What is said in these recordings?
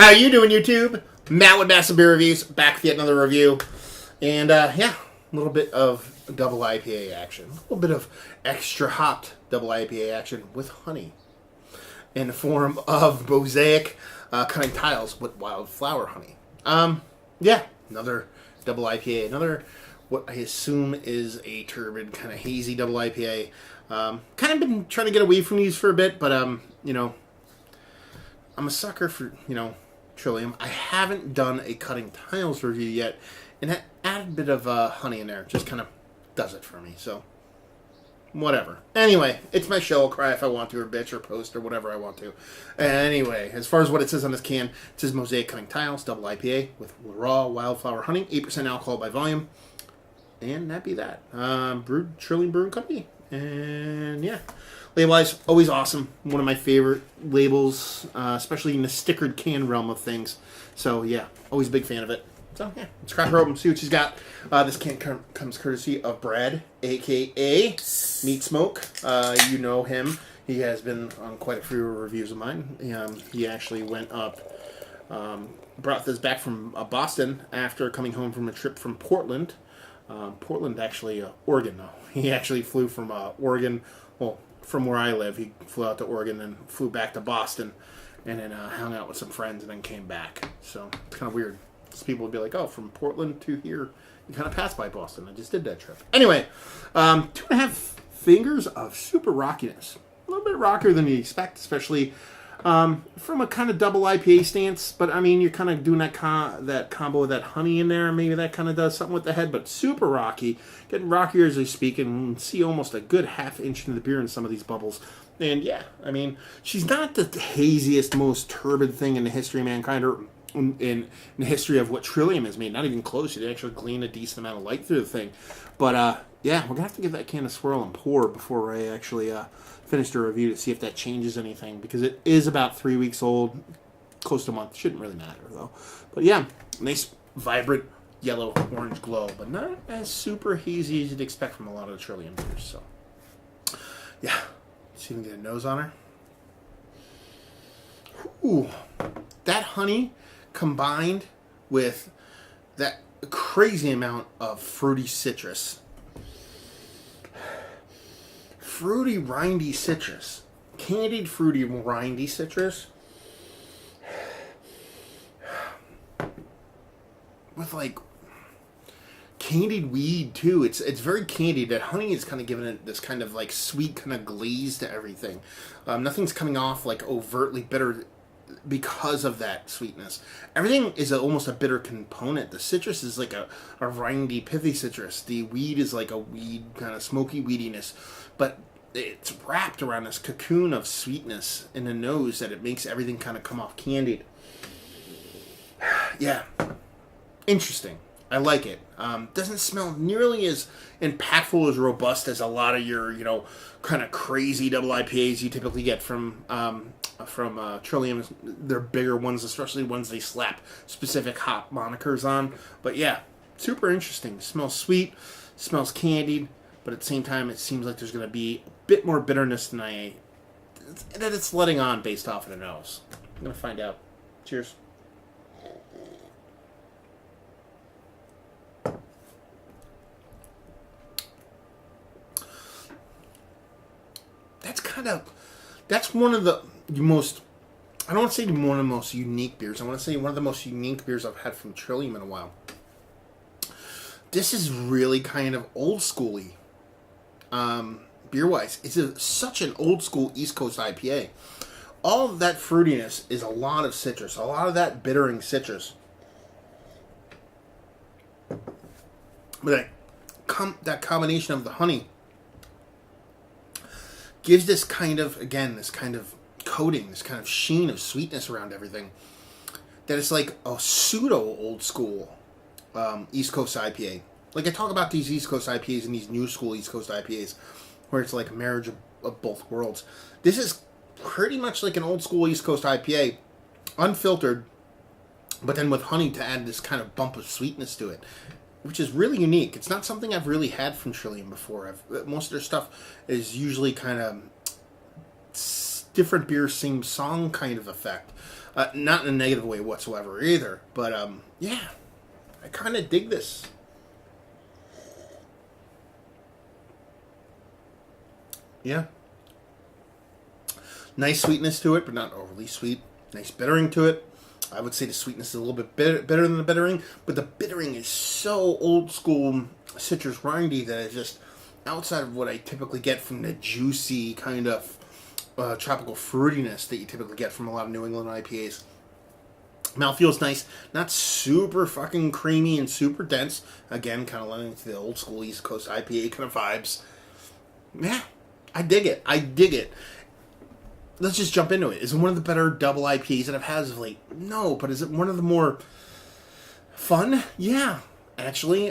How you doing, YouTube? Matt with Massive Beer Reviews, back with yet another review. And, yeah, a little bit of double IPA action. A little bit of extra hopped double IPA action with honey. In the form of Mosaic cutting tiles with wildflower honey. Yeah, another double IPA. Another, what I assume is a turbid, kind of hazy double IPA. Kind of been trying to get away from these for a bit, but, you know, I'm a sucker for, you know, Trillium. I haven't done a cutting tiles review yet, and I added a bit of honey in there. Just kind of does it for me, so whatever. Anyway, it's my show. I'll cry if I want to, or bitch, or post, or whatever I want to. Anyway, as far as what it says on this can, it says Mosaic cutting tiles, double IPA with raw wildflower honey, 8% alcohol by volume, and that be that. Brewed Trillium Brewing Company, and yeah. Label-wise, always awesome. One of my favorite labels, especially in the stickered can realm of things. So, yeah, always a big fan of it. So, yeah, let's crack her open, see what she's got. This can comes courtesy of Brad, a.k.a. Meat Smoke. You know him. He has been on quite a few reviews of mine. He actually went up, brought this back from Boston after coming home from a trip from Portland. Portland, actually, Oregon, though. He actually flew from Oregon, well, from where I live. He flew out to Oregon and flew back to Boston and then hung out with some friends and then came back. So it's kind of weird. Because people would be like, oh, from Portland to here, you kind of passed by Boston. I just did that trip. Anyway, 2.5 fingers of super rockiness. A little bit rockier than you expect, especially from a kind of double IPA stance. But, I mean, you're kind of doing that combo with that honey in there. Maybe that kind of does something with the head, but super rocky. Getting rockier as I speak, and see almost a good half-inch into the beer in some of these bubbles. And, yeah, I mean, she's not the haziest, most turbid thing in the history of mankind, or in the history of what Trillium has made. Not even close. You'd actually glean a decent amount of light through the thing. But, yeah, we're going to have to give that can a swirl and pour before I actually finish the review to see if that changes anything. Because it is about 3 weeks old. Close to a month. Shouldn't really matter, though. But, yeah, nice, vibrant, yellow-orange glow. But not as super hazy as you'd expect from a lot of the Trillium beers. So, yeah. Let's see if we can get a nose on her. Ooh. That honey combined with that crazy amount of fruity citrus. Fruity, rindy citrus. Candied, fruity, rindy citrus. With, like, candied weed, too. It's very candied. That honey is kind of giving it this kind of, like, sweet kind of glaze to everything. Nothing's coming off, like, overtly bitter because of that sweetness. Everything is almost a bitter component. The citrus is like a rindy, pithy citrus. The weed is like a weed, kind of smoky weediness. But it's wrapped around this cocoon of sweetness in the nose that it makes everything kind of come off candied. Yeah. Interesting. I like it. Doesn't smell nearly as impactful, as robust as a lot of your, you know, kind of crazy double IPAs you typically get from Trillium. They're bigger ones, especially ones they slap specific hop monikers on. But yeah, super interesting. Smells sweet, smells candied, but at the same time, it seems like there's going to be a bit more bitterness than that it's letting on based off of the nose. I'm going to find out. Cheers. That's one of the most, I don't want to say one of the most unique beers. I want to say one of the most unique beers I've had from Trillium in a while. This is really kind of old schooly, beer-wise. It's such an old school East Coast IPA. All of that fruitiness is a lot of citrus, a lot of that bittering citrus. But that combination of the honey gives this kind of, again, this kind of coating, this kind of sheen of sweetness around everything. That it's like a pseudo old school East Coast IPA. Like I talk about these East Coast IPAs and these new school East Coast IPAs, where it's like a marriage of both worlds. This is pretty much like an old school East Coast IPA, unfiltered, but then with honey to add this kind of bump of sweetness to it, which is really unique. It's not something I've really had from Trillium before. Most of their stuff is usually kind of different beer, same song kind of effect. Not in a negative way whatsoever either. But, yeah, I kind of dig this. Yeah. Nice sweetness to it, but not overly sweet. Nice bittering to it. I would say the sweetness is a little bit better than the bittering, but the bittering is so old school citrus grindy that it's just outside of what I typically get from the juicy kind of tropical fruitiness that you typically get from a lot of New England IPAs. Mouth feels nice, not super fucking creamy and super dense. Again, kind of lending to the old school East Coast IPA kind of vibes. Yeah, I dig it. I dig it. Let's just jump into it. Is it one of the better double IPAs that I've had as of late? No, but is it one of the more fun? Yeah, actually.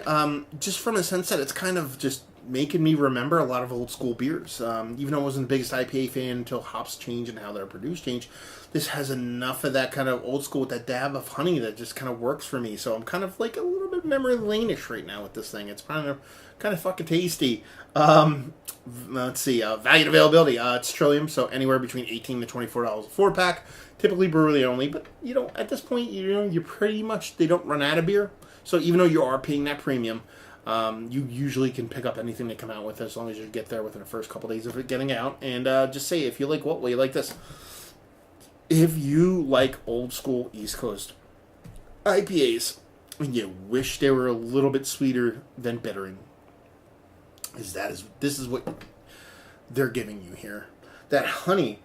Just from the sense that it's kind of just making me remember a lot of old school beers. Even though I wasn't the biggest IPA fan until hops change and how they're produced change, this has enough of that kind of old school with that dab of honey that just kind of works for me. So I'm kind of like a little bit memory lane-ish right now with this thing. It's kind of fucking tasty. Let's see, value and availability. It's Trillium, so anywhere between $18 to $24 a 4-pack. Typically brewery only, but at this point, you pretty much, they don't run out of beer. So even though you are paying that premium, you usually can pick up anything they come out with as long as you get there within the first couple days of it getting out. And just say, if you like what, well, you like this. If you like old school East Coast IPAs and you wish they were a little bit sweeter than bittering, this is what they're giving you here. That honey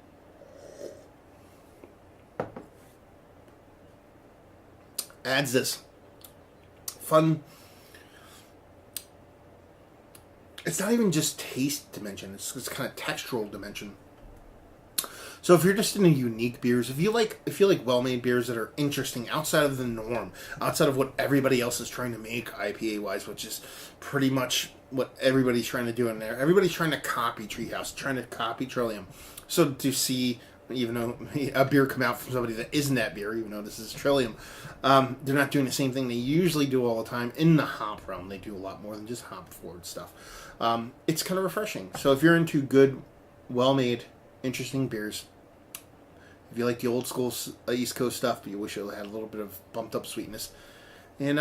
adds this fun. It's not even just taste dimension. It's kind of textural dimension. So if you're just into unique beers, if you like well-made beers that are interesting outside of the norm, outside of what everybody else is trying to make IPA-wise, which is pretty much what everybody's trying to do in there. Everybody's trying to copy Treehouse, trying to copy Trillium. So to see, even though a beer come out from somebody that isn't that beer, even though this is Trillium, they're not doing the same thing they usually do all the time in the hop realm. They do a lot more than just hop-forward stuff. It's kind of refreshing. So if you're into good, well-made, interesting beers, if you like the old school East Coast stuff, but you wish it had a little bit of bumped up sweetness, and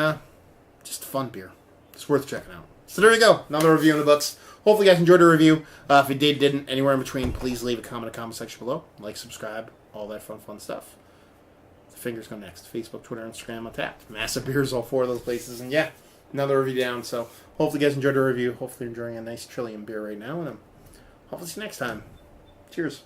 just a fun beer, it's worth checking out. So there you go, another review in the books. Hopefully you guys enjoyed the review. If you didn't, anywhere in between, please leave a comment in the comment section below. Like, subscribe, all that fun stuff. The fingers go next. Facebook, Twitter, Instagram, Untapped. Massive beers, all 4 of those places. And yeah, another review down. So hopefully you guys enjoyed the review. Hopefully you're enjoying a nice Trillium beer right now. And hopefully see you next time. Cheers.